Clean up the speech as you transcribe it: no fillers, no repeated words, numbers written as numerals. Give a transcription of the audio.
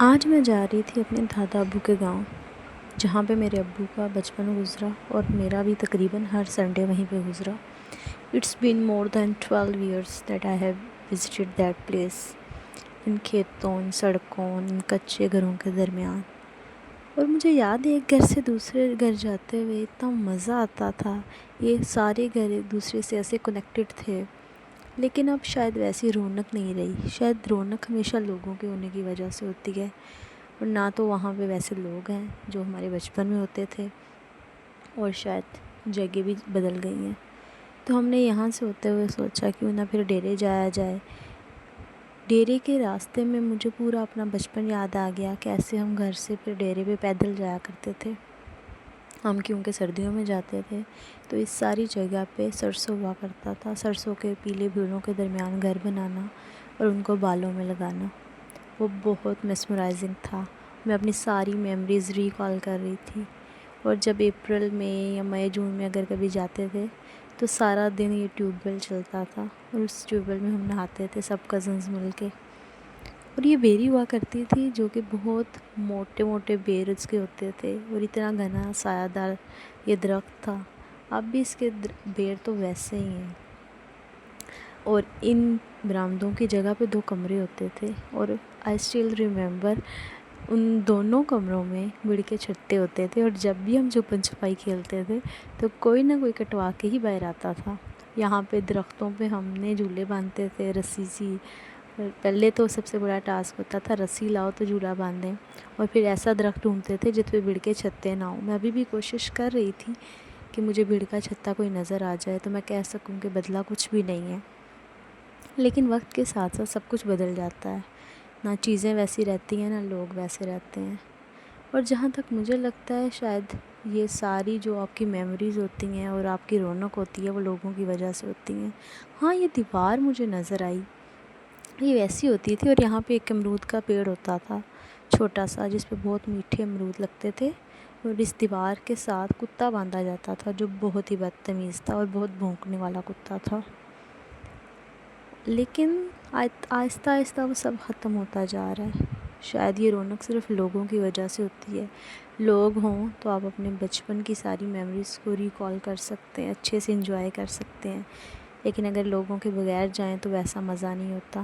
آج میں جا رہی تھی اپنے دادا ابو کے گاؤں، جہاں پہ میرے ابو کا بچپن گزرا اور میرا بھی تقریباً ہر سنڈے وہیں پہ گزرا۔ It's been more than 12 years that I have visited that place, ان کھیتوں، ان سڑکوں، ان کچے گھروں کے درمیان۔ اور مجھے یاد ہے ایک گھر سے دوسرے گھر جاتے ہوئے اتنا مزہ آتا تھا۔ یہ سارے گھر ایک دوسرے سے ایسے کنیکٹڈ تھے، لیکن اب شاید ویسی رونق نہیں رہی۔ شاید رونق ہمیشہ لوگوں کے ہونے کی وجہ سے ہوتی ہے، اور نہ تو وہاں پہ ویسے لوگ ہیں جو ہمارے بچپن میں ہوتے تھے، اور شاید جگہ بھی بدل گئی ہیں۔ تو ہم نے یہاں سے ہوتے ہوئے سوچا کیوں نہ پھر ڈیرے جایا جائے۔ ڈیرے کے راستے میں مجھے پورا اپنا بچپن یاد آ گیا، کیسے ہم گھر سے پھر ڈیرے پہ پیدل جایا کرتے تھے۔ ہم کیونکہ سردیوں میں جاتے تھے تو اس ساری جگہ پہ سرسوں ہوا کرتا تھا۔ سرسوں کے پیلے پھولوں کے درمیان گھر بنانا اور ان کو بالوں میں لگانا، وہ بہت میسمرائزنگ تھا۔ میں اپنی ساری میموریز ریکال کر رہی تھی۔ اور جب اپریل میں یا مئی جون میں اگر کبھی جاتے تھے تو سارا دن یہ ٹیوب ویل چلتا تھا، اور اس ٹیوب ویل میں ہم نہاتے تھے سب کزنز مل کے۔ اور یہ بیری ہوا کرتی تھی جو کہ بہت موٹے موٹے بیر اس کے ہوتے تھے، اور اتنا گھنا سایہ دار یہ درخت تھا۔ اب بھی اس کے بیر تو ویسے ہی ہیں، اور ان برآمدوں کی جگہ پہ 2 کمرے ہوتے تھے، اور آئی اسٹل ریممبر ان دونوں کمروں میں گڑ کے چھٹے ہوتے تھے، اور جب بھی ہم چھپن چھپائی کھیلتے تھے تو کوئی نہ کوئی کٹوا کے ہی باہر آتا تھا۔ یہاں پہ درختوں پہ ہم نے جھولے باندھتے تھے، رسی سی۔ پہلے تو سب سے بڑا ٹاسک ہوتا تھا رسی لاؤ تو جھولا باندھیں، اور پھر ایسا درخت ڈھونڈتے تھے جس پہ بڑ کے چھتے نہ ہوں۔ میں ابھی بھی کوشش کر رہی تھی کہ مجھے بڑ کا چھتا کوئی نظر آ جائے تو میں کہہ سکوں کہ بدلا کچھ بھی نہیں ہے، لیکن وقت کے ساتھ ساتھ سب کچھ بدل جاتا ہے، نہ چیزیں ویسی رہتی ہیں نہ لوگ ویسے رہتے ہیں۔ اور جہاں تک مجھے لگتا ہے شاید یہ ساری جو آپ کی میموریز ہوتی ہیں اور آپ کی رونق ہوتی ہے وہ لوگوں کی وجہ سے ہوتی ہیں۔ ہاں، یہ دیوار مجھے نظر آئی، یہ ویسی ہوتی تھی، اور یہاں پہ ایک امرود کا پیڑ ہوتا تھا چھوٹا سا، جس پہ بہت میٹھے امرود لگتے تھے، اور اس دیوار کے ساتھ کتا باندھا جاتا تھا جو بہت ہی بدتمیز تھا اور بہت بھونکنے والا کتا تھا۔ لیکن آہستہ آہستہ وہ سب ختم ہوتا جا رہا ہے۔ شاید یہ رونق صرف لوگوں کی وجہ سے ہوتی ہے۔ لوگ ہوں تو آپ اپنے بچپن کی ساری میموریز کو ریکال کر سکتے ہیں، اچھے سے انجوائے کر سکتے ہیں، لیکن اگر لوگوں کے بغیر جائیں تو ویسا مزہ نہیں ہوتا۔